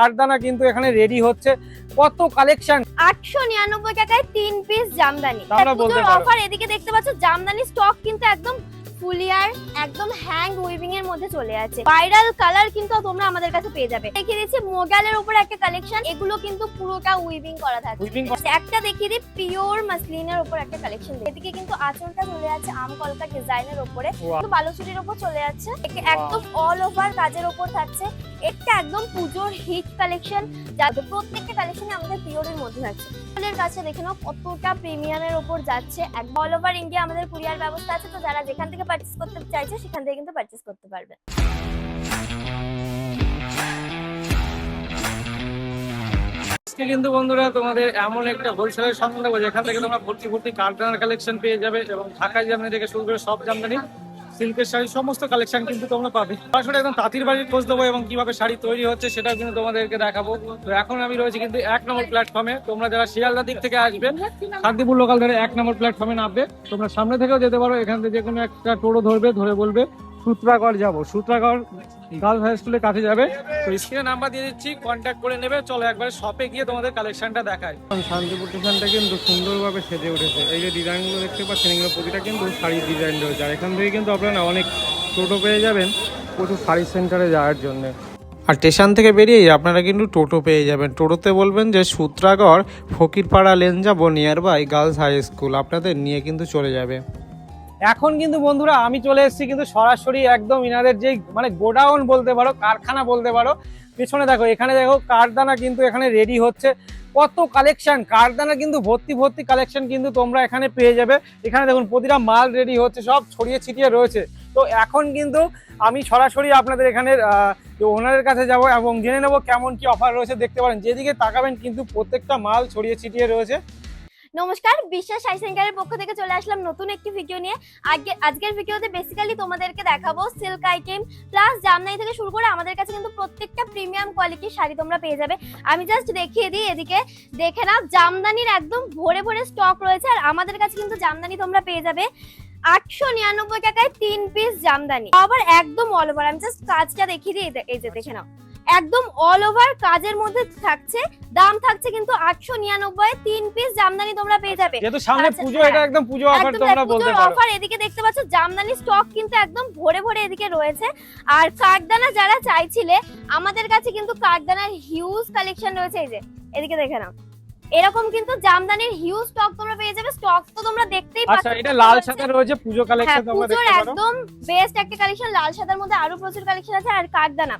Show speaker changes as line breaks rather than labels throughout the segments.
কারদানা কিন্তু এখানে রেডি হচ্ছে। কত কালেকশন,
899 টাকায় 3 পিস জামদানি।
তোমরা বলতে পারো
অফার এদিকে দেখতে পাচ্ছ, জামদানি স্টক কিন্তু একদম ফুলিয়ার, একদম হ্যান্ড উইভিং এর মধ্যে চলে আছে। ভাইরাল কালার কিন্তু তোমরা আমাদের কাছে পেয়ে যাবে। দেখিয়ে দিচ্ছি মোগালের উপর একটা কালেকশন, এগুলো কিন্তু পুরোটা উইভিং করা থাকে। একটা দেখিয়ে দিই পিওর মাসলিনের উপর একটা কালেকশন। এদিকে কিন্তু আঁচলটা চলে আছে আম কলকা ডিজাইনের উপরে, কিন্তু বালুচুরির উপর চলে যাচ্ছে। একদম অল ওভার কাজের উপর থাকছে। এটা একদম পুজোর হিট কালেকশন, যাতে প্রত্যেকটা কালেকশনে আমাদের পিওরের মধ্যে থাকছে। এর কাছে দেখে নাও কতটা প্রিমিয়ামের উপর যাচ্ছে। অল ওভার ইন্ডিয়া আমাদের কুরিয়ার ব্যবস্থা আছে, তো যারা যেখান থেকে পারচেজ করতে চাইছে সেখান থেকে কিন্তু পারচেজ করতে পারবে।
কিন্তু বন্ধুরা তোমাদের এমন একটা হোলসেলের সন্ধান দেবো যেখান থেকে তোমরা ভর্তি ভর্তি কারদানার কালেকশন পেয়ে যাবে, এবং ঢাকায় জামদানি থেকে শুরু করে সব জামদানি, সিল্কের শাড়ি, সমস্ত কালেকশন কিন্তু তোমরা পাবে। আসলে একদম তাঁতির বাড়ির খোঁজ দেবো এবং কিভাবে শাড়ি তৈরি হচ্ছে সেটাও কিন্তু তোমাদেরকে দেখাবো। তো এখন আমি রয়েছি কিন্তু 1 নম্বর প্ল্যাটফর্মে। তোমরা যারা শিয়ালদা দিক থেকে আসবে, শান্তিপুর লোকাল ধরে 1 নম্বর প্ল্যাটফর্মে নামবে। তোমরা সামনে থেকেও যেতে পারো, এখান থেকে যে কোনো একটা টোটো ধরবে, ধরে বলবে সূত্রাগড় যাবো, সূত্রাগড় গার্লস হাই স্কুলের কাছে যাবে। তো স্ক্রিনে নাম্বার দিয়ে দিচ্ছি, কন্ট্যাক্ট করে নেবে। চলো একবার শপে গিয়ে তোমাদের কালেকশনটা দেখায়। শান্তিপুর স্টেশনটা কিন্তু সুন্দরভাবে সেজে উঠেছে। এই যে ডিজাইনগুলো দেখতে পাচ্ছেন, এগুলো প্রতিটা কিন্তু শাড়ির ডিজাইন রয়েছে। আর এখান থেকে কিন্তু আপনারা অনেক টোটো পেয়ে যাবেন প্রচুর শাড়ি সেন্টারে যাওয়ার জন্য। আর স্টেশন থেকে বেরিয়েই আপনারা কিন্তু টোটো পেয়ে যাবেন। টোটোতে বলবেন যে সূত্রাগড় ফকিরপাড়া লেন যাবো, near by girls high school, আপনাদের নিয়ে কিন্তু চলে যাবে। এখন কিন্তু বন্ধুরা আমি চলে এসেছি কিন্তু সরাসরি একদম ইনাদের যে মানে গোডাউন বলতে পারো, কারখানা বলতে পারো। পেছনে দেখো, এখানে দেখো কারদানা কিন্তু এখানে রেডি হচ্ছে। কত কালেকশন, কারদানা কিন্তু ভর্তি ভর্তি কালেকশন কিন্তু তোমরা এখানে পেয়ে যাবে। এখানে দেখুন প্রতিটা মাল রেডি হচ্ছে, সব ছড়িয়ে ছিটিয়ে রয়েছে। তো এখন কিন্তু আমি সরাসরি আপনাদের এখানে ওনারের কাছে যাব এবং জেনে নেবো কেমন কি অফার রয়েছে। দেখতে পারেন যেদিকে তাকাবেন কিন্তু প্রত্যেকটা মাল ছড়িয়ে ছিটিয়ে রয়েছে।
নমস্কার, বিশ্বাস শাড়ি সেন্টারের পক্ষ থেকে চলে আসলাম নতুন একটি ভিডিও নিয়ে। আজকের ভিডিওতে বেসিক্যালি তোমাদেরকে দেখাবো সিল্ক আইটেম প্লাস জামদানি থেকে শুরু করে আমাদের কাছে কিন্তু প্রত্যেকটা প্রিমিয়াম কোয়ালিটির শাড়ি তোমরা পেয়ে যাবে। আমি জাস্ট দেখিয়ে দিই, এদিকে দেখে নাও জামদানির একদম ভরে ভরে স্টক রয়েছে। আর আমাদের কাছে কিন্তু জামদানি তোমরা পেয়ে যাবে 899 টাকায় 3 পিস জামদানি, আবার একদম অল ওভার। আমি জাস্ট কাজটা দেখিয়ে দিই, এই যে দেখে নাও একদম অল ওভার কাজের মধ্যে থাকছে। দাম থাকছে কিন্তু 899 3 পিস জামদানি তোমরা পেয়ে যাবে।
যেহেতু সামনে পূজো, এটা একদম পূজো অফার তোমরা বলতে পারো।
অফার এদিকে দেখতে পাচ্ছ জামদানি স্টক কিন্তু একদম ভরে ভরে এদিকে রয়েছে। আর কারদানা যারা চাইছিলে, আমাদের কাছে কিন্তু কারদানার হিউজ কালেকশন রয়েছে। এই যে এদিকে দেখে নাও, এরকম কিন্তু জামদানির হিউজ স্টক তোমরা পেয়ে যাবে। স্টক তো তোমরা দেখতেই পাচ্ছ।
আচ্ছা, এটা লাল সাদা রয়েছে পূজো কালেকশন তোমরা দেখতে পারো।
একদম বেস্ট একটা কালেকশন, লাল সাদার মধ্যে আরো প্রচুর কালেকশন আছে। আর কারদানা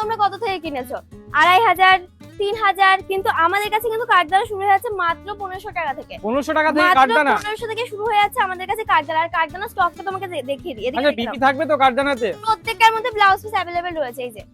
তোমরা কত থেকে কিনেছো? 2500, 3000, কিন্তু আমাদের কাছে কিন্তু কারদানা শুরু হয়ে যাচ্ছে মাত্র 1500 টাকা থেকে।
1500 টাকা থেকে কারদানা,
1500 থেকে শুরু হয়ে যাচ্ছে আমাদের কাছে কারদানা। আর কারদানা স্টকটা তোমাকে দেখিয়ে দিই।
আচ্ছা বিপি থাকবে তো কারদানাতে?
প্রত্যেকটার মধ্যে ব্লাউজ পিস अवेलेबल রয়েছে। এই যে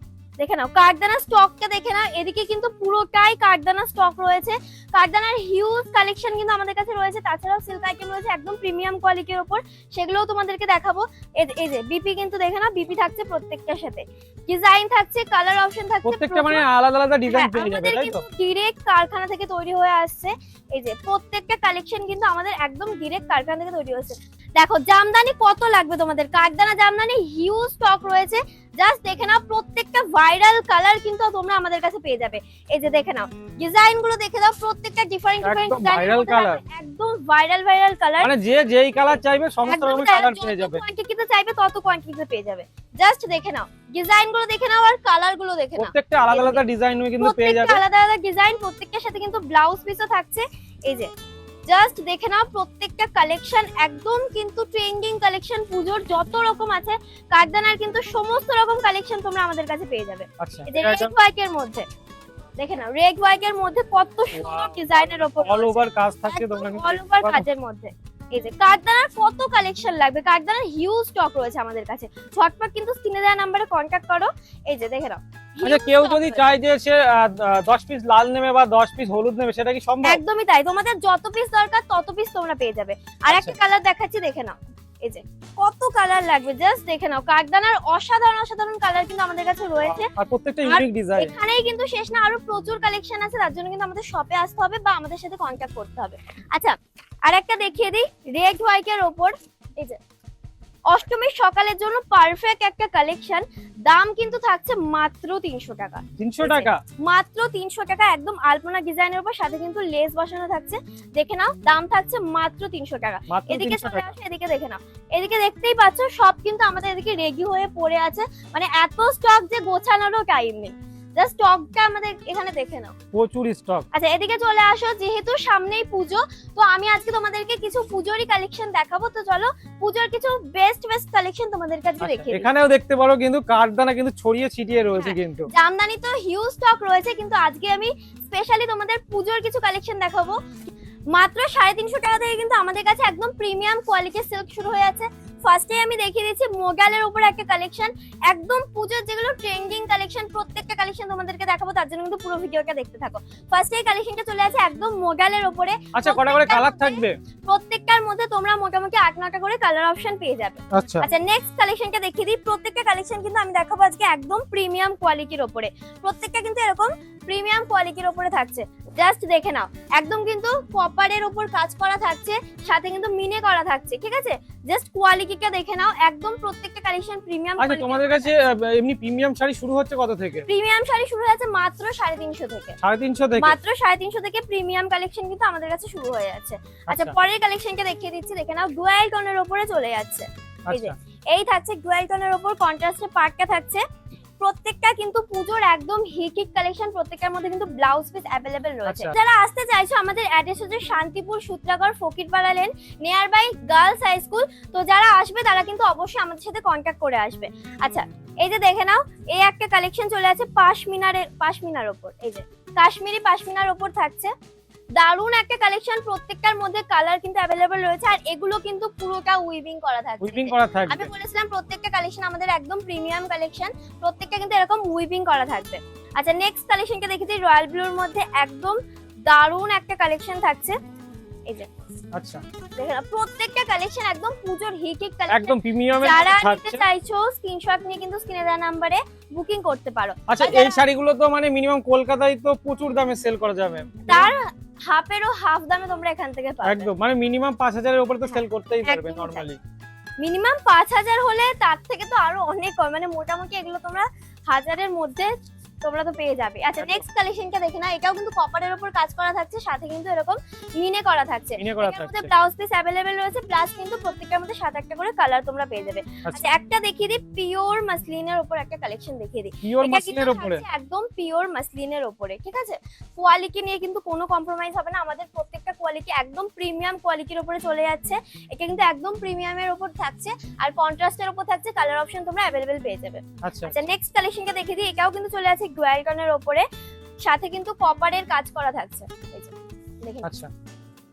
দেখে নাও কারদানা স্টকটা দেখে নাও, এদিকে কিন্তু পুরোটাই কারদানা স্টক রয়েছে। কারদানার হিউজ কালেকশন কিন্তু আমাদের কাছে রয়েছে। তাছাড়াও সিল্ক আইটেম রয়েছে একদম প্রিমিয়াম কোয়ালিটির উপর, সেগুলোও তোমাদেরকে দেখাবো। এই যে বিপি কিন্তু দেখে নাও, বিপি থাকছে প্রত্যেকটার সাথে, ডিজাইন থাকছে, কালার অপশন থাকছে,
প্রত্যেকটা মানে আলাদা আলাদা ডিজাইন পেয়ে যাবে, তাই তো?
ডাইরেক্ট কারখানা থেকে তৈরি হয়ে আসছে। এই যে প্রত্যেকটা কালেকশন কিন্তু আমাদের একদম ডাইরেক্ট কারখানা থেকে তৈরি হয়েছে। দেখো জামদানি কত লাগবে তোমাদের, কারদানা জামদানি হিউজ স্টক রয়েছে। জাস্ট দেখে নাও প্রত্যেকটা ভাইরাল কালার কিন্তু তোমরা আমাদের কাছে পেয়ে যাবে। এই যে দেখে নাও ডিজাইন গুলো দেখে দাও, প্রত্যেকটা ডিফারেন্ট
ভাইরাল কালার,
একদম ভাইরাল কালার।
মানে যে যেই কালার চাইবে সমস্ত রকমের কালার পেয়ে যাবে।
কোয়ান্টিটিতে চাইবে তত কোয়ান্টিটিতে পেয়ে যাবে। জাস্ট দেখে নাও ডিজাইন গুলো দেখে নাও আর কালার গুলো দেখে নাও,
প্রত্যেকটা আলাদা আলাদা ডিজাইন কিন্তু পেয়ে যাবে।
আলাদা আলাদা ডিজাইন, প্রত্যেকটার সাথে কিন্তু ব্লাউজ পিসও থাকছে। এই যে জাস্ট দেখে নাও প্রত্যেকটা কালেকশন একদম কিন্তু ট্রেন্ডিং কালেকশন। পুজোর যত রকম আছে কারদানার কিন্তু সমস্ত রকম কালেকশন তোমরা আমাদের কাছে পেয়ে যাবে।
আচ্ছা,
এই যে রেড ওয়ার্কের মধ্যে দেখে নাও, রেড ওয়ার্কের মধ্যে কত সুন্দর ডিজাইনের উপর
অল ওভার কাজ থাকছে তোমরা কিন্তু
অল ওভার কাজের মধ্যে। এই যে কারদানার কত কালেকশন লাগবে, কারদানার হিউজ স্টক রয়েছে আমাদের কাছে। ঝটপট কিন্তু স্ক্রিনে দেওয়া নম্বরে কন্টাক্ট করো। এই যে দেখে নাও,
আচ্ছা কেউ যদি চায় যে সে 10 পিস লাল নেবে বা 10 পিস হলুদ নেবে, সেটা কি সম্ভব?
একদমই তাই, তোমাদের যত পিস দরকার তত পিস তোমরা পেয়ে যাবে। আর একটা কালার দেখাচ্ছি, দেখে নাও। এই যে কত কালার লাগবে, জাস্ট দেখে নাও। কারদানার অসাধারণ কালার কিন্তু আমাদের কাছে রয়েছে।
আর প্রত্যেকটা ইউনিক ডিজাইন।
এখানেই কিন্তু শেষ না, আরো প্রচুর কালেকশন আছে। তার জন্য কিন্তু আমাদের শপে আসতে হবে বা আমাদের সাথে কন্টাক্ট করতে হবে। আচ্ছা আর একটা দেখিয়ে দিই রেড হোয়াইটের উপর। এই যে অষ্টমীর সকালের জন্য পারফেক্ট একটা কালেকশন। দাম কিন্তু থাকছে মাত্র 300 টাকা।
300 টাকা
মাত্র 300 টাকা, একদম আলপনা ডিজাইনের উপর, সাথে কিন্তু লেস বসানো থাকছে। দেখে নাও, দাম থাকছে মাত্র 300 টাকা।
মাত্র
এদিকে
300
চলে
টাকা।
আসো, এদিকে দেখে নাও। এদিকে দেখতেই পাচ্ছ সব কিন্তু আমাদের এদিকে রেডি হয়ে পড়ে আছে, মানে এত স্টক যে গোছানোরও টাইম নেই। জাস্ট স্টকটা আমাদের এখানে দেখে নাও,
প্রচুর স্টক।
আচ্ছা এদিকে চলে আসো, যেহেতু সামনেই পুজো, তো আমি আজকে তোমাদেরকে কিছু পুজোরই কালেকশন দেখাবো। তো চলো পুজোর কিছু বেস্ট কালেকশন তোমাদের কাছে দেখিয়ে দিই।
এখানেও দেখতে পারো কিন্তু কাঠদানা কিন্তু ছড়িয়ে ছিটিয়ে রয়েছে
হ্যাঁ।
কিন্তু।
জামদানি তো হিউজ স্টক রয়েছে, কিন্তু আজকে আমি স্পেশালি তোমাদের পুজোর কিছু কালেকশন দেখাবো। মাত্র 350 টাকা থেকে কিন্তু আমাদের কাছে একদম প্রিমিয়াম কোয়ালিটির সিল্ক শুরু হয়ে আছে। ফার্স্টে আমি দেখিয়ে দিচ্ছি মোগালের উপর একটা কালেকশন, একদম পুজোর যেগুলো ট্রেন্ডিং কালেকশন, প্রত্যেকটা কালেকশন তোমাদেরকে দেখাবো, তার জন্য কিন্তু পুরো ভিডিওটা দেখতে থাকো। ফার্স্টে এই কালেকশনটা চলে আছে একদম মোগালের উপরে।
আচ্ছা কটা করে কালার থাকবে?
প্রত্যেকটার মধ্যে তোমরা মোটামুটি 8-9টা করে কালার অপশন পেয়ে যাবে।
আচ্ছা
আচ্ছা নেক্সট কালেকশনটা দেখিয়ে দিই। প্রত্যেকটা কালেকশন কিন্তু আমি দেখাবো আজকে একদম প্রিমিয়াম কোয়ালিটির উপরে। প্রত্যেকটা কিন্তু এরকম প্রিমিয়াম কোয়ালিটির উপরে থাকছে, জাস্ট দেখে নাও। একদম কিন্তু কপারের উপর কাজ করা থাকছে, সাথে কিন্তু মিনে করা থাকছে, ঠিক আছে? জাস্ট কোয়ালিটিটা দেখে নাও, একদম প্রত্যেকটা কালেকশন প্রিমিয়াম।
আচ্ছা তোমাদের কাছে এমনি প্রিমিয়াম শাড়ি শুরু হচ্ছে কত থেকে?
প্রিমিয়াম শাড়ি শুরু হয়েছে মাত্র 350 থেকে।
350 থেকে?
মাত্র 350 থেকে প্রিমিয়াম কালেকশন কিন্তু আমাদের কাছে শুরু হয়ে যাচ্ছে। আচ্ছা পরের কালেকশনটা দেখিয়ে দিচ্ছি, দেখে নাও। ডুয়াল টোনের উপরে চলে যাচ্ছে। এই যে এই থাকছে ডুয়াল টোনের উপর, কন্ট্রাস্টে পার্টটা থাকছে। প্রত্যেকটা কিন্তু পুজোর একদম হিট কালেকশন, প্রত্যেকটার মধ্যে কিন্তু ব্লাউজ পিস অ্যাভেলেবেল রয়েছে। যারা আসতে চাইছো, আমাদের অ্যাড্রেস হচ্ছে Shantipur Sutragarh Fakirpara lane, near by girls high school. তো যারা আসবে তারা কিন্তু অবশ্যই আমাদের সাথে কন্ট্যাক্ট করে আসবে। আচ্ছা এই যে দেখে নাও, এই একটা কালেকশন চলে আছে পাশমিনার উপর। এই যে কাশ্মীরি পাশমিনার উপর থাকছে, দারুন একটা কালেকশন। প্রত্যেকটার মধ্যে কালার কিন্তু অ্যাভেলেবল রয়েছে, আর এগুলো কিন্তু পুরোটা উইভিং করা থাকছে।
উইভিং করা থাকবে।
আমি বলেছিলাম প্রত্যেকটা কালেকশন আমাদের একদম প্রিমিয়াম কালেকশন, প্রত্যেকটা কিন্তু এরকম উইভিং করা থাকবে। আচ্ছা নেক্সট কালেকশনটা দেখেছি রয়্যাল ব্লুর মধ্যে, একদম দারুন একটা কালেকশন থাকছে। এই যে
আচ্ছা
দেখেন প্রত্যেকটা কালেকশন একদম পুজোর হিট কালেকশন,
একদম প্রিমিয়ামের
যারা নিতে
থাকছে।
চাইছো স্ক্রিনশট নিয়ে কিন্তু স্ক্রিনে দেওয়া নম্বরে বুকিং করতে পারো।
আচ্ছা এই শাড়িগুলো তো মানে মিনিমাম কলকাতায় তো প্রচুর দামে সেল করা যাবে,
তার হাফেরও হাফ দামে তোমরা এখান থেকে পাবে।
একদম মানে মিনিমাম 5000 এর উপরে তো সেল করতেই পারবে
একদমই
নরমালি।
মিনিমাম 5000 হলে তার থেকে তো আরো অনেক কম, মানে মোটামুটি এগুলো তোমরা 1000-এর মধ্যে তোমরা তো পেয়ে যাবে। আচ্ছা নেক্সট কালেকশনটা দেখে না, এটাও কিন্তু কপারের উপর কাজ করা থাকছে, সাথে কিন্তু এরকম মিনে করা থাকছে।
মিনে করা
এর মধ্যে
থাকছে।
ব্লাউজ পিস अवेलेबल রয়েছে, প্লাস কিন্তু প্রত্যেকটার মধ্যে 7-8টা করে কালার তোমরা পেয়ে যাবে। আচ্ছা একটা দেখিয়ে দিই, পিওর মাসলিনের উপর একটা কালেকশন দেখিয়ে দিই।
পিওর
এটা
মাসলিনের
কিন্তু
উপরে?
থাকছে একদম পিওর মাসলিনের উপরে, ঠিক আছে? কোয়ালিটি নিয়ে কিন্তু কোনো কম্প্রোমাইজ হবে না, আমাদের প্রত্যেকটা কোয়ালিটি একদম প্রিমিয়াম কোয়ালিটির উপরে চলে যাচ্ছে। এটা কিন্তু একদম প্রিমিয়ামের উপর থাকছে, আর কন্ট্রাস্টের উপর থাকছে, কালার অপশন তোমরা अवेलेबल পেয়ে যাবে।
আচ্ছা
আচ্ছা নেক্সট কালেকশনটা দেখিয়ে দিই, এটাও কিন্তু চলে আছে ডুয়াল টোনের উপরে, সাথে কিন্তু কপারের কাজ করা থাকছে। এই যে দেখেন
আচ্ছা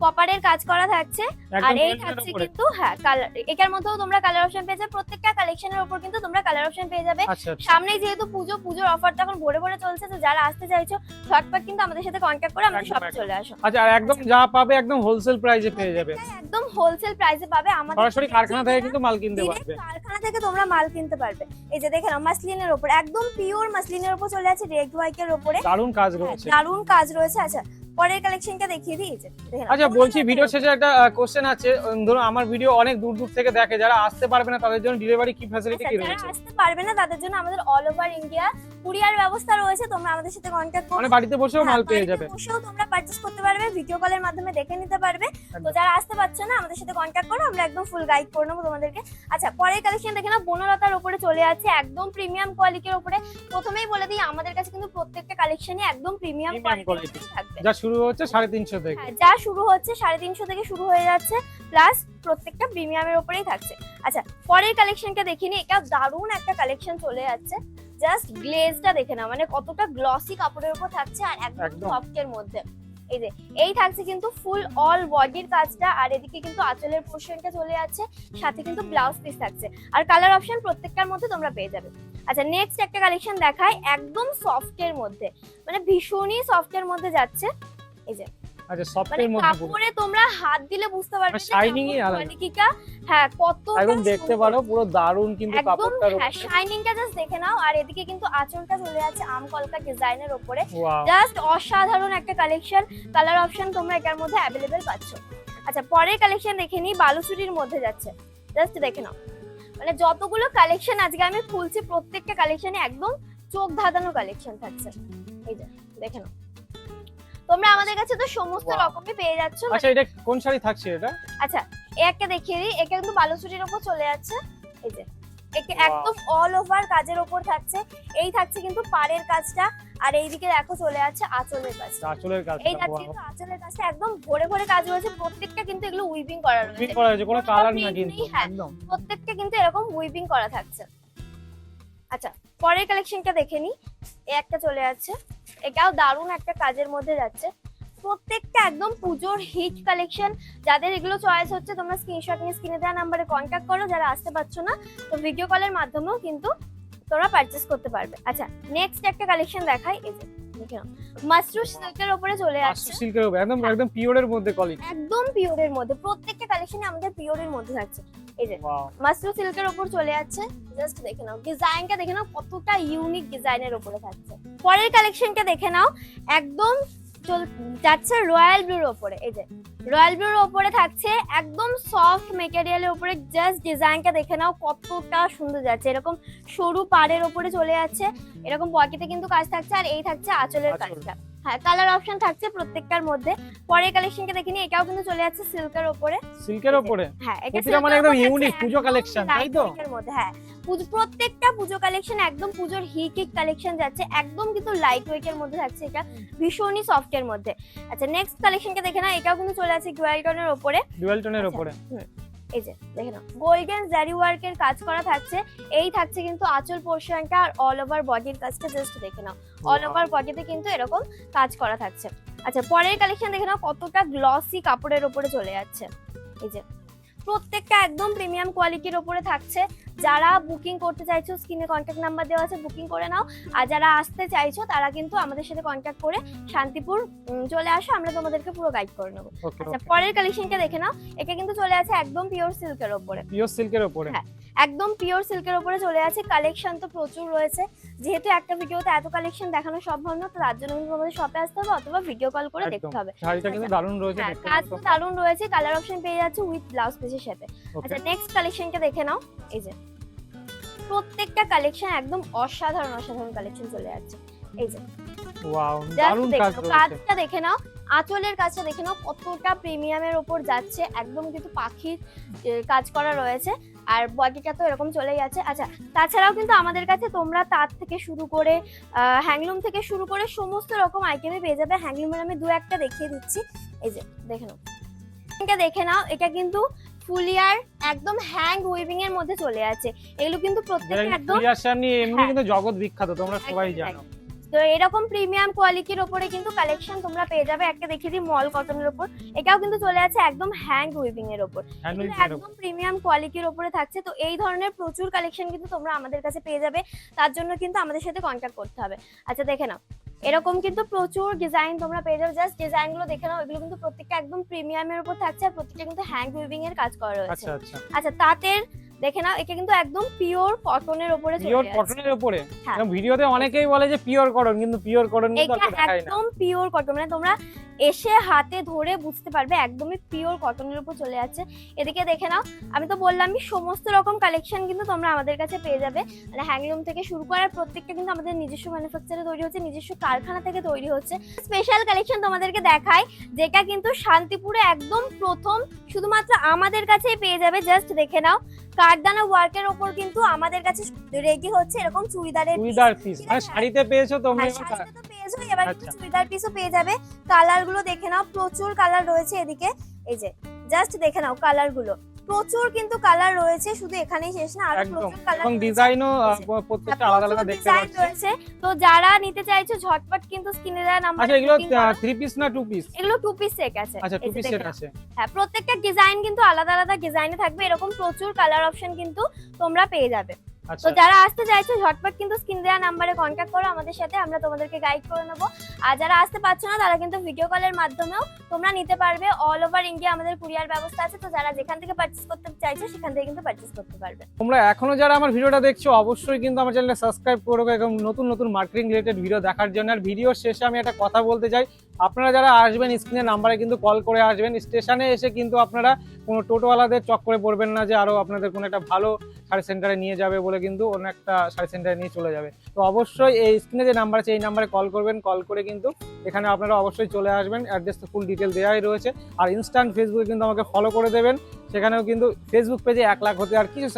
কপারের কাজ করা থাকছে, আর
একদম
এই
gold এর
থাকছে
উপরে।
কিন্তু হ্যাঁ কালার, এটার মধ্যেও তোমরা কালার অপশন পেয়ে যাবে। প্রত্যেকটা কালেকশনের উপর কিন্তু তোমরা কালার অপশন পেয়ে যাবে।
আচ্ছা আচ্ছা।
সামনেই যেহেতু পুজোর অফারটা এখন ভরে ভরে চলছে, তো যারা আসতে চাইছো ঝটপট কিন্তু আমাদের সাথে কন্ট্যাক্ট করে আমাদের
একদম,
শপে
একদম।
চলে আসো।
আচ্ছা আর একদম যা পাবে একদম হোলসেল প্রাইসে পেয়ে যাবে,
একদম হোলসেল প্রাইসে পাবে। আমাদের
সরাসরি কারখানা থেকে কিন্তু মাল কিনতে
Direct
পারবে।
কারখানা থেকে তোমরা মাল কিনতে পারবে। এই যে দেখে নাও, মাসলিনের উপর, একদম পিওর মাসলিনের উপর চলে আছে, রেড হোয়াইটের উপরে
দারুণ কাজ রয়েছে।
দারুন কাজ রয়েছে। আচ্ছা পরের কালেকশনটা দেখিয়ে দিই, এই যে দেখে নাও।
আচ্ছা বলছি ভিডিও শেষে একটা কোশ্চেন আছে, ধরুন আমার ভিডিও অনেক দূর দূর থেকে দেখে, যারা আসতে পারবে না তাদের জন্য ডেলিভারি কি ফ্যাসিলিটি
আচ্ছা,
কি
যারা
রয়েছে?
আসতে পারবে না তাদের জন্য আমাদের অল ওভার ইন্ডিয়া কুরিয়ার ব্যবস্থা রয়েছে, তোমরা আমাদের সাথে কন্ট্যাক্ট করো।
মানে বাড়িতে বসেও মাল পেয়ে যাবে।
বসেও তোমরা পারচেজ করতে পারবে, ভিডিও কলের মাধ্যমে দেখে নিতে পারবে। তো যারা আসতে পারছো না আমাদের সাথে কন্ট্যাক্ট করো, আমরা একদম ফুল গাইড করে নেবো তোমাদেরকে। আচ্ছা পরের কালেকশন দেখে নাও, বনলতার উপরে চলে যাচ্ছে, একদম প্রিমিয়াম কোয়ালিটির উপরে। প্রথমেই বলে দিই আমাদের কাছে কিন্তু প্রত্যেকটা কালেকশনই একদম প্রিমিয়াম
Premium
কোয়ালিটি
quality।
থাকবে।
যা শুরু হচ্ছে 350 থেকে।
হ্যাঁ, যা শুরু হচ্ছে 350 থেকে শুরু হয়ে যাচ্ছে, প্লাস প্রত্যেকটা প্রিমিয়ামের উপরেই থাকছে। আচ্ছা পরের কালেকশনটা দেখিনি, এটা দারুণ একটা কালেকশন চলে যাচ্ছে। জাস্ট গ্লেজটা দেখে না, মানে কতটা গ্লসি কাপড়ের উপর থাকছে, আর একদম
একদম।
সফটের মধ্যে। এই যে এই থাকছে কিন্তু ফুল অল বডির কাজটা, আর এদিকে কিন্তু আঁচলের পোর্শনটা চলে যাচ্ছে, সাথে কিন্তু ব্লাউজ পিস থাকছে, আর কালার অপশন প্রত্যেকটার মধ্যে তোমরা পেয়ে যাবে। আচ্ছা নেক্সট একটা কালেকশন দেখাই, একদম সফটের মধ্যে, মানে ভীষণই সফটের মধ্যে যাচ্ছে। এই যে
আচ্ছা
মানে
সফটের মধ্যে পুরো
কাপড়ে তোমরা হাত দিলে বুঝতে পারবে
মানে shining-ই আলাদা।
কোয়ালিটিটা হ্যাঁ কতটা
একদম দেখতে
সুন্দর।
পারো পুরো দারুণ কিন্তু
একদম
কাপড়টার
হ্যাঁ
উপরে।
শাইনিংটা জাস্ট দেখে নাও, আর এদিকে কিন্তু আঁচলটা চলে যাচ্ছে আম কলকা ডিজাইনের উপরে।
ওয়াও
জাস্ট অসাধারণ একটা কালেকশন, কালার অপশন তোমরা এটার মধ্যে অ্যাভেলেবেল পাচ্ছ। আচ্ছা পরের কালেকশন দেখে নিই, বালুচুরির মধ্যে যাচ্ছে, জাস্ট দেখে নাও। মানে যতগুলো কালেকশন আজকে আমি খুলছি প্রত্যেকটা কালেকশনে একদম চোখ ধাঁধানো কালেকশন থাকছে। এই যে দেখে নাও, তোমরা আমাদের কাছে তো সমস্ত
Wow.
রকমই পেয়ে যাচ্ছ।
আচ্ছা এটা কোন শাড়ি থাকছে এটা?
আচ্ছা একটা দেখিয়ে দিই, এটা কিন্তু বালুচুরির উপর চলে যাচ্ছে। এই যে একে
Wow.
একদম অল ওভার কাজের উপর থাকছে। এই থাকছে কিন্তু পাড়ের কাজটা, আর এইদিকে দেখো চলে যাচ্ছে আঁচলের কাজটা।
আঁচলের কাজ।
এই থাকছে কিন্তু আঁচলের কাজটা একদম ভরে ভরে কাজ রয়েছে, প্রত্যেকটা কিন্তু এগুলো উইভিং করা রয়েছে।
উইভিং করা হয়েছে, কোনো
কোনো
কালার না
print
কিন্তু
নেই, হ্যাঁ।
একদম।
প্রত্যেকটা কিন্তু এরকম উইভিং করা থাকছে। আচ্ছা পরের কালেকশনটা দেখে নি, এই একটা চলে যাচ্ছে, এটাও দারুণ একটা কাজের মধ্যে যাচ্ছে। প্রত্যেকটা একদম পুজোর হিট কালেকশন। যাদের এগুলো চয়েস হচ্ছে তোমরা স্ক্রিনশট নিয়ে স্ক্রিনে দেওয়া নাম্বারে কন্ট্যাক্ট করো। যারা আসতে পারছো না তো ভিডিও কলের মাধ্যমেও কিন্তু তোমরা পারচেস করতে পারবে। আচ্ছা নেক্সট একটা কালেকশন দেখাই, এই যে দেখে নাও, মাশরু সিল্কের উপরে চলে যাচ্ছে,
সিল্কের উপর একদম একদম পিওরের মধ্যে কোয়ালিটি।
একদম পিওরের মধ্যে। প্রত্যেকটা কালেকশনে আমাদের পিওরের মধ্যে থাকছে। এই যে
ওয়াও,
মাশরু সিল্কের উপর চলে যাচ্ছে, জাস্ট দেখে নাও ডিজাইনটা, দেখে নাও কতটা ইউনিক ডিজাইনের উপরে থাকছে। পরের কালেকশনটা দেখে নাও, একদম যাচ্ছে রয়্যাল ব্লুর উপরে। এই যে রয়্যাল ব্লুর উপরে থাকছে একদম সফট মেটেরিয়ালের উপরে, জাস্ট ডিজাইনটা দেখে নাও কতটা সুন্দর যাচ্ছে। এরকম সরু পাড়ের উপরে চলে যাচ্ছে, এরকম পকেটে কিন্তু কাজ থাকছে, আর এই থাকছে আঁচলের
আঁচল।
কাজটা। হ্যাঁ কালার অপশন থাকছে প্রত্যেকটার মধ্যে। পরের কালেকশনটা দেখে নিই, এটাও কিন্তু চলে যাচ্ছে সিল্কের উপরে।
সিল্কের উপরে
হ্যাঁ এটা
প্রতিটা মানে একদম ইউনিক পুজো কালেকশন, তাই তো?
এর মধ্যে হ্যাঁ প্রত্যেকটা পুজো কালেকশন একদম পুজোর হিট কালেকশন যাচ্ছে, একদম কিন্তু লাইট ওয়েট এর মধ্যে থাকছে, এটা ভীষণই সফট এর মধ্যে। আচ্ছা নেক্সট কালেকশনটা দেখে না, এটাও কিন্তু চলে আছে ডুয়াল টোনের উপরে।
ডুয়াল টোনের
আচ্ছা,
উপরে
এই যে দেখে নাও গোল্ডেন জারি ওয়ার্কের কাজ করা থাকছে। এই থাকছে কিন্তু আঁচল পোর্শনটা, আর অল ওভার বডির কাজটা জাস্ট দেখে নাও, অল ওভার বডিতে কিন্তু এরকম কাজ করা থাকছে। আচ্ছা পরের কালেকশন দেখে নাও, কতটা গ্লসি কাপড়ের উপরে চলে যাচ্ছে। এই যে প্রত্যেকটা একদম প্রিমিয়াম কোয়ালিটির উপরে থাকছে। যারা বুকিং করতে চাইছো স্ক্রিনে কন্ট্যাক্ট নাম্বার দেওয়া আছে, বুকিং করে নাও। আর যারা আসতে চাইছো তারা কিন্তু আমাদের সাথে কন্ট্যাক্ট করে শান্তিপুর চলে আসো, আমরা তোমাদেরকে পুরো গাইড করে নেবো।
ওকে
আচ্ছা পরের কালেকশনটা দেখে নাও, এটা কিন্তু চলে আছে একদম পিওর সিল্কের উপরে।
পিওর সিল্কের উপরে
হ্যাঁ একদম পিওর সিল্কের উপরে চলে আছে। কালেকশন তো প্রচুর রয়েছে, যেহেতু একটা ভিডিওতে এত কালেকশন দেখানো সম্ভব না, তো তার জন্য কিন্তু তোমাদের শপে আসতে হবে অথবা ভিডিও কল করে
একদম।
দেখতে হবে।
শাড়িটা কিন্তু দারুণ রয়েছে
হ্যাঁ
দেখতে
কাজ
পাচ্ছ।
তো দারুণ রয়েছে, কালার অপশন পেয়ে যাচ্ছে উইথ ব্লাউজ পিসের সাথে।
ওকে
আচ্ছা নেক্সট কালেকশনটা দেখে নাও, এই যে প্রত্যেকটা কালেকশন একদম অসাধারণ অসাধারণ কালেকশন চলে যাচ্ছে। এই যে
ওয়াও,
জাস্ট
দারুণ
দেখে
কাজ
নাও,
রয়েছে।
কাজটা দেখে নাও, আঁচলের কাজটা দেখে নাও কতটা প্রিমিয়ামের ওপর যাচ্ছে, একদম কিন্তু পাখির কাজ করা রয়েছে, আর বডিটা তো এরকম চলে যাচ্ছে। আচ্ছা তাছাড়াও কিন্তু আমাদের কাছে তোমরা তার থেকে শুরু করে হ্যান্ডলুম থেকে শুরু করে সমস্ত রকম আইটেমে পেয়ে যাবে। হ্যান্ডলুমের আমি দু একটা দেখিয়ে দিচ্ছি, এই যে দেখে নাও, এটা দেখে নাও, এটা কিন্তু ফুলিয়ার একদম হ্যাং উইভিং এর মধ্যে চলে যাচ্ছে। এগুলো কিন্তু প্রত্যেকটা একদম
ক্রিয়েশন নিয়ে এমনি
হ্যাঁ।
কিন্তু জগৎ বিখ্যাত, তোমরা সবাই
একদম,
জানো।
তো এরকম প্রিমিয়াম কোয়ালিটির উপরে কিন্তু কালেকশন তোমরা পেয়ে যাবে। একটা দেখিয়ে দিই মল কটনের উপর, এটাও কিন্তু চলে আছে একদম হ্যাং উইভিং এর উপর,
হ্যান্ডেল
এগুলো একদম প্রিমিয়াম কোয়ালিটির উপরে থাকছে। তো এই ধরনের প্রচুর কালেকশন কিন্তু তোমরা আমাদের কাছে পেয়ে যাবে, তার জন্য কিন্তু আমাদের সাথে কন্ট্যাক্ট করতে হবে। আচ্ছা দেখে নাও এরকম কিন্তু প্রচুর ডিজাইন তোমরা পেয়ে যাবে, জাস্ট ডিজাইন গুলো দেখে নাও, এগুলো কিন্তু প্রত্যেকটা একদম প্রিমিয়ামের উপর থাকছে, আর প্রত্যেকটা কিন্তু হ্যাং উইভিং এর কাজ করা রয়েছে।
আচ্ছা আচ্ছা,
আচ্ছা তাঁতের দেখে নাও, এটা কিন্তু একদম পিওর কটনের উপরে
পিওর
চলে যাচ্ছে।
কটনের উপরে।
হ্যাঁ।
ভিডিওতে অনেকেই বলে যে পিওর কটন, কিন্তু পিওর কটন কিন্তু
এটা
আমরা দেখাই না।
একদম পিওর কটন, মানে তোমরা এসে হাতে ধরে বুঝতে পারবে একদমই পিওর কটনের উপর চলে যাচ্ছে। এদিকে দেখে নাও, আমি তো বললামই সমস্ত রকম কালেকশন কিন্তু তোমরা আমাদের কাছে পেয়ে যাবে, মানে হ্যান্ডলুম থেকে শুরু করে প্রত্যেকটা কিন্তু আমাদের নিজস্ব ম্যানুফ্যাকচারে তৈরি হচ্ছে, নিজস্ব কারখানা থেকে তৈরি হচ্ছে। স্পেশাল কালেকশন তোমাদেরকে দেখাই, যেটা কিন্তু শান্তিপুরে একদম প্রথম শুধুমাত্র আমাদের কাছেই পেয়ে যাবে। জাস্ট দেখে নাও, কারদানা ওয়ার্কের ওপর কিন্তু আমাদের কাছে রেডি হচ্ছে এরকম চুড়িদারের
চুড়িদার পিস, মানে শাড়িতে পেয়েছো তোমরা।
হ্যাঁ, শাড়িতে তো পেয়েছো, এবার কিন্তু
আচ্ছা।
চুড়িদার পিসও পেয়ে যাবে। কালার গুলো দেখে নাও, প্রচুর কালার রয়েছে এদিকে, এই যে জাস্ট দেখে নাও কালার গুলো, প্রচুর কিন্তু কালার রয়েছে, শুধু এখানেই শেষ না, আরো
একদম,
প্রচুর কালার
এবং ডিজাইনও প্রত্যেকটা আলাদা আলাদা দেখতে পাচ্ছি।
রয়েছে। তো যারা নিতে চাইছো ঝটপট কিন্তু স্ক্রিনে দেওয়া নাম্বার,
আচ্ছা এগুলো 3 পিস না 2 পিস?
এগুলো 2 পিস সেট আছে।
আচ্ছা 2
এই যে
পিস
দেখে
সেট
নাও।
আছে।
হ্যাঁ প্রত্যেকটা ডিজাইন কিন্তু আলাদা আলাদা ডিজাইনে থাকবে, এরকম প্রচুর কালার অপশন কিন্তু তোমরা পেয়ে যাবে।
আচ্ছা
তো যারা আসতে চাইছো ঝটপট কিন্তু স্ক্রিন দেওয়া নাম্বারে কন্ট্যাক্ট করো আমাদের সাথে, আমরা তোমাদেরকে গাইড করে নেবো। আর যারা আসতে পারছো না তারা কিন্তু ভিডিও কলের মাধ্যমেও তোমরা নিতে পারবে। অল ওভার ইন্ডিয়া আমাদের কুরিয়ার ব্যবস্থা আছে, তো যারা যেখান থেকে পারচেস করতে চাইছো সেখান থেকে কিন্তু পারচেস করতে পারবে।
তোমরা এখনো যারা আমার ভিডিওটা দেখছো অবশ্যই কিন্তু আমার চ্যানেলটা সাবস্ক্রাইব করো এবং নতুন নতুন মার্কেটিং রিলেটেড ভিডিও দেখার জন্য। আর ভিডিওর শেষে আমি একটা কথা বলতে চাই, আপনারা যারা আসবেন স্ক্রিনের নাম্বারে কিন্তু কল করে আসবেন। স্টেশনে এসে কিন্তু আপনারা কোনো টোটোওয়ালাদের চক্করে পড়বেন না যে আরো আপনাদের কোনো একটা ভালো শাড়ি সেন্টারে নিয়ে যাবে বলে কিন্তু অন্য একটা শাড়ি সেন্টারে নিয়ে চলে যাবে। তো অবশ্যই এই স্ক্রিনে যে নাম্বার আছে এই নাম্বারে কল করবেন, কল করে কিন্তু এখানে আপনারা অবশ্যই চলে আসবেন। অ্যাড্রেস তো ফুল ডিটেল দেওয়াই রয়েছে। আর ইনস্ট্যান্ট ফেসবুকে কিন্তু আমাকে ফলো করে দেবেন, সেখানেও কিন্তু ফেসবুক পেজে 1 লাখ হতে আর কিছু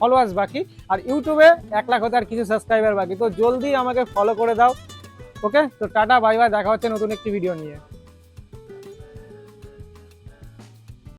ফলোয়ার্স বাকি, আর ইউটিউবে 1 লাখ হতে আর কিছু সাবস্ক্রাইবার বাকি। তো জলদি আমাকে ফলো করে দাও। ওকে, তো টাটা বাই বাই, দেখা হচ্ছে নতুন একটি ভিডিও নিয়ে।